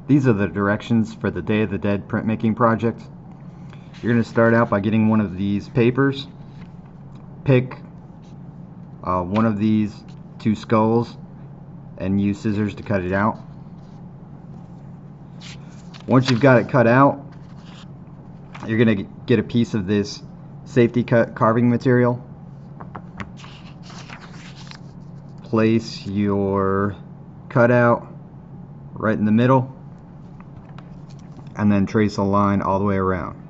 These are the directions for the Day of the Dead printmaking project. You're going to start out by getting one of these papers. Pick one of these two skulls and use scissors to cut it out. Once you've got it cut out, you're going to get a piece of this safety cut carving material. Place your cutout right in the middle and then trace a line all the way around.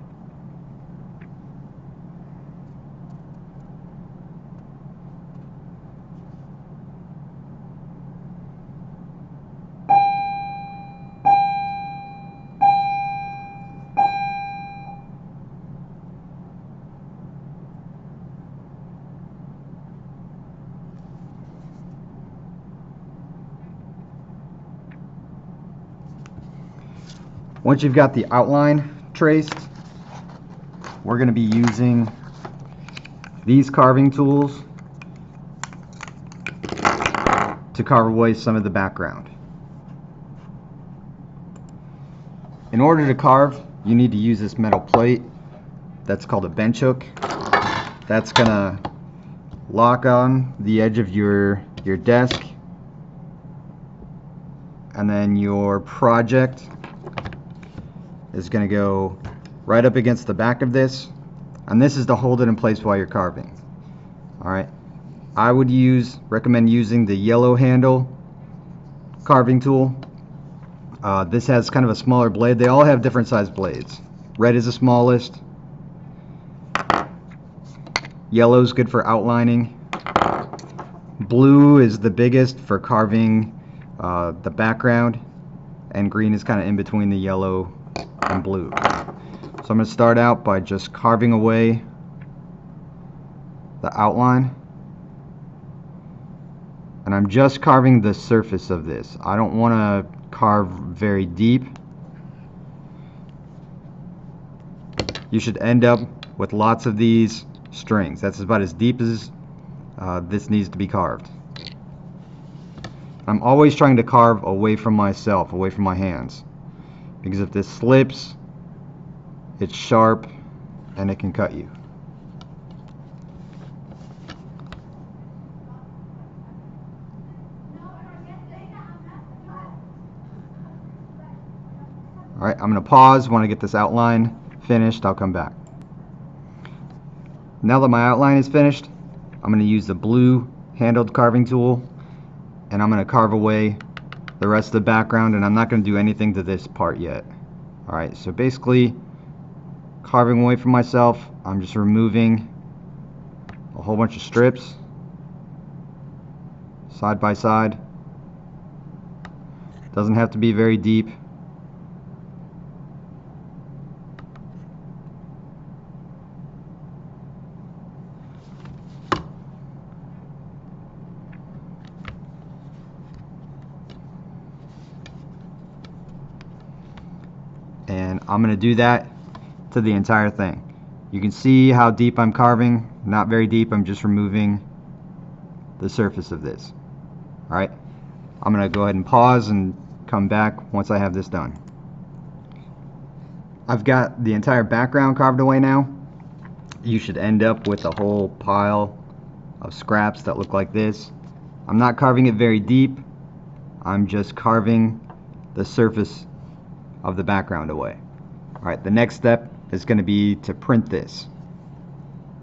Once you've got the outline traced, we're going to be using these carving tools to carve away some of the background. In order to carve, you need to use this metal plate that's called a bench hook. That's going to lock on the edge of your desk, and then your project is going to go right up against the back of this, and this is to hold it in place while you're carving. Alright, I would recommend using the yellow handle carving tool. This has kind of a smaller blade. They all have different size blades. Red is the smallest. Yellow is good for outlining. Blue is the biggest for carving the background, and green is kind of in between the yellow and blue. So I'm going to start out by just carving away the outline, and I'm just carving the surface of this. I don't want to carve very deep. You should end up with lots of these strings. That's about as deep as this needs to be carved. I'm always trying to carve away from myself, away from my hands, because if this slips, it's sharp and it can cut you. Alright, I'm going to pause. When I get this outline finished, I'll come back. Now that my outline is finished, I'm going to use the blue handled carving tool, and I'm going to carve away the rest of the background, and I'm not going to do anything to this part yet. Alright, so basically, carving away from myself, I'm just removing a whole bunch of strips, side by side. Doesn't have to be very deep. And I'm going to do that to the entire thing. You can see how deep I'm carving. Not very deep. I'm just removing the surface of this. Alright, I'm going to go ahead and pause and come back once I have this done. I've got the entire background carved away now. You should end up with a whole pile of scraps that look like this. I'm not carving it very deep. I'm just carving the surface of the background away. Alright, the next step is going to be to print this.